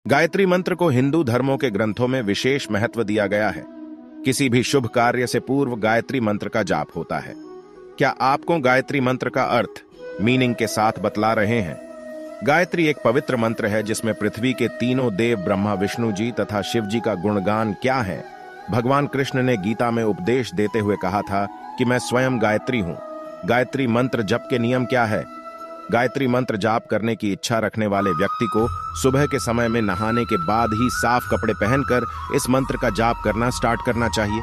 गायत्री मंत्र को हिंदू धर्मों के ग्रंथों में विशेष महत्व दिया गया है। किसी भी शुभ कार्य से पूर्व गायत्री मंत्र का जाप होता है। क्या आपको गायत्री मंत्र का अर्थ मीनिंग के साथ बतला रहे हैं? गायत्री एक पवित्र मंत्र है जिसमें पृथ्वी के तीनों देव ब्रह्मा, विष्णु जी तथा शिव जी का गुणगान क्या है। भगवान कृष्ण ने गीता में उपदेश देते हुए कहा था कि मैं स्वयं गायत्री हूं। गायत्री मंत्र जप के नियम क्या है? गायत्री मंत्र जाप करने की इच्छा रखने वाले व्यक्ति को सुबह के समय में नहाने के बाद ही साफ कपड़े पहनकर इस मंत्र का जाप करना स्टार्ट करना चाहिए।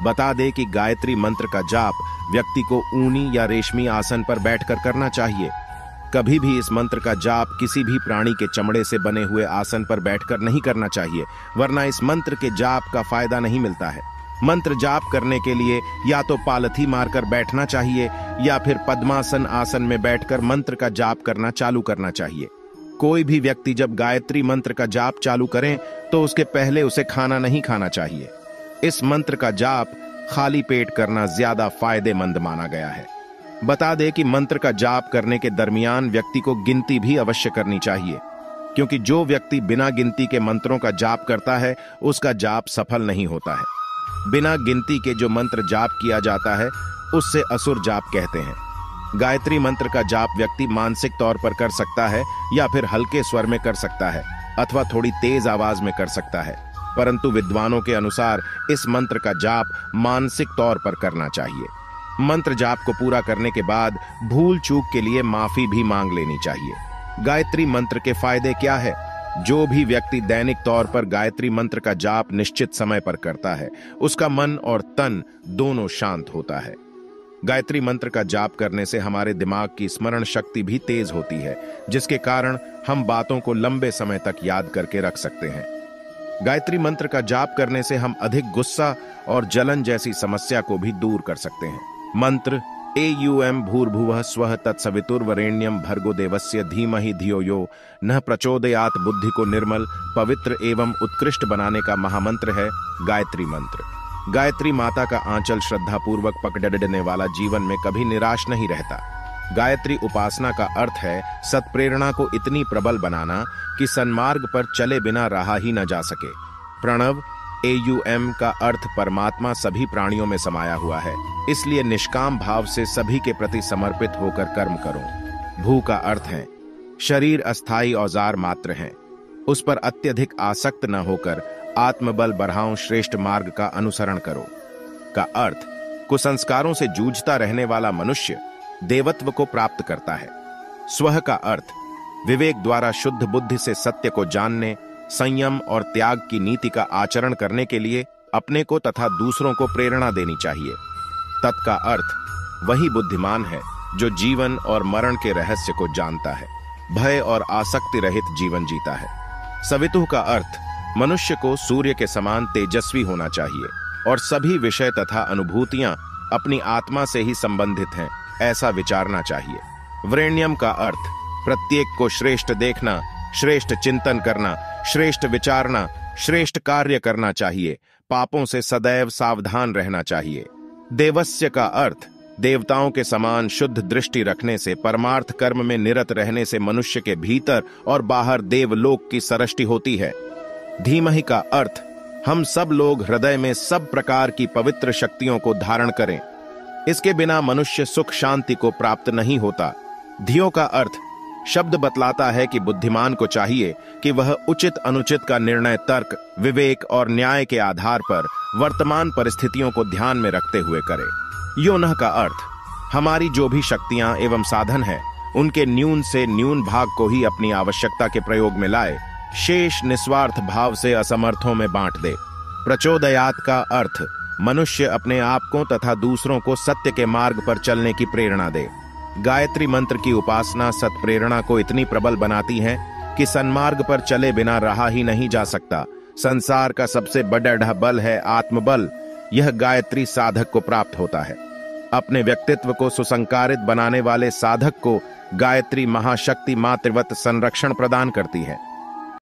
बता दें कि गायत्री मंत्र का जाप व्यक्ति को ऊनी या रेशमी आसन पर बैठकर करना चाहिए। कभी भी इस मंत्र का जाप किसी भी प्राणी के चमड़े से बने हुए आसन पर बैठकर नहीं करना चाहिए, वरना इस मंत्र के जाप का फायदा नहीं मिलता है। मंत्र जाप करने के लिए या तो पालथी मारकर बैठना चाहिए या फिर पद्मासन आसन में बैठकर मंत्र का जाप करना चालू करना चाहिए। कोई भी व्यक्ति जब गायत्री मंत्र का जाप चालू करें तो उसके पहले उसे खाना नहीं खाना चाहिए। इस मंत्र का जाप खाली पेट करना ज्यादा फायदेमंद माना गया है। बता दें कि मंत्र का जाप करने के दरमियान व्यक्ति को गिनती भी अवश्य करनी चाहिए, क्योंकि जो व्यक्ति बिना गिनती के मंत्रों का जाप करता है उसका जाप सफल नहीं होता है। बिना गिनती के जो मंत्र जाप किया जाता है उससे असुर जाप कहते हैं। गायत्री मंत्र का जाप व्यक्ति मानसिक तौर पर कर सकता है या फिर हल्के स्वर में कर सकता है अथवा थोड़ी तेज आवाज में कर सकता है, परंतु विद्वानों के अनुसार इस मंत्र का जाप मानसिक तौर पर करना चाहिए। मंत्र जाप को पूरा करने के बाद भूल चूक के लिए माफी भी मांग लेनी चाहिए। गायत्री मंत्र के फायदे क्या है? जो भी व्यक्ति दैनिक तौर पर गायत्री मंत्र का जाप निश्चित समय पर करता है उसका मन और तन दोनों शांत होता है। गायत्री मंत्र का जाप करने से हमारे दिमाग की स्मरण शक्ति भी तेज होती है, जिसके कारण हम बातों को लंबे समय तक याद करके रख सकते हैं। गायत्री मंत्र का जाप करने से हम अधिक गुस्सा और जलन जैसी समस्या को भी दूर कर सकते हैं। मंत्र एयूएम भूर्भुवः स्वः तत्सवितुर्वरेण्यं भर्गो देवस्य धीमहि धियो यो न प्रचोदयात बुद्धि को निर्मल, पवित्र एवं उत्कृष्ट बनाने का महामंत्र है गायत्री मंत्र। गायत्री माता का आंचल श्रद्धा पूर्वक पकड़ने वाला जीवन में कभी निराश नहीं रहता। गायत्री उपासना का अर्थ है सत्प्रेरणा को इतनी प्रबल बनाना कि सन्मार्ग पर चले बिना रहा ही न जा सके। प्रणव एयूएम का अर्थ परमात्मा सभी प्राणियों में समाया हुआ है, इसलिए निष्काम भाव से सभी के प्रति समर्पित होकर कर्म करो। भू का अर्थ है शरीर अस्थाई औजार मात्र है, उस पर अत्यधिक आसक्त न होकर आत्मबल बढ़ाओ, श्रेष्ठ मार्ग का अनुसरण करो। का अर्थ कुसंस्कारों से जूझता रहने वाला मनुष्य देवत्व को प्राप्त करता है। स्वः का अर्थ विवेक द्वारा शुद्ध बुद्धि से सत्य को जानने, संयम और त्याग की नीति का आचरण करने के लिए अपने को तथा दूसरों को प्रेरणा देनी चाहिए। तत् का अर्थ वही बुद्धिमान है जो जीवन और मरण के रहस्य को जानता है, भय और आसक्ति रहित जीवन जीता है। सवितुः का अर्थ मनुष्य को सूर्य के समान तेजस्वी होना चाहिए और सभी विषय तथा अनुभूतियां अपनी आत्मा से ही संबंधित हैं, ऐसा विचारना चाहिए। वरेण्यम का अर्थ प्रत्येक को श्रेष्ठ देखना, श्रेष्ठ चिंतन करना, श्रेष्ठ विचारना, श्रेष्ठ कार्य करना चाहिए। पापों से सदैव सावधान रहना चाहिए। देवस्य का अर्थ देवताओं के समान शुद्ध दृष्टि रखने से, परमार्थ कर्म में निरत रहने से मनुष्य के भीतर और बाहर देवलोक की सृष्टि होती है। धीमहि का अर्थ हम सब लोग हृदय में सब प्रकार की पवित्र शक्तियों को धारण करें, इसके बिना मनुष्य सुख शांति को प्राप्त नहीं होता। धियो का अर्थ शब्द बतलाता है कि बुद्धिमान को चाहिए कि वह उचित अनुचित का निर्णय तर्क, विवेक और न्याय के आधार पर वर्तमान परिस्थितियों को ध्यान में रखते हुए करे। योनः का अर्थ हमारी जो भी शक्तियां एवं साधन है उनके न्यून से न्यून भाग को ही अपनी आवश्यकता के प्रयोग में लाए, शेष निस्वार्थ भाव से असमर्थों में बांट दे। प्रचोदयात का अर्थ मनुष्य अपने आप को तथा दूसरों को सत्य के मार्ग पर चलने की प्रेरणा दे। गायत्री मंत्र की उपासना सत्प्रेरणा को इतनी प्रबल बनाती है कि सन्मार्ग पर चले बिना रहा ही नहीं जा सकता। संसार का सबसे बड़ा बल है आत्मबल, यह गायत्री साधक को प्राप्त होता है। अपने व्यक्तित्व को सुसंस्कारित बनाने वाले साधक को गायत्री महाशक्ति मातृवत संरक्षण प्रदान करती है।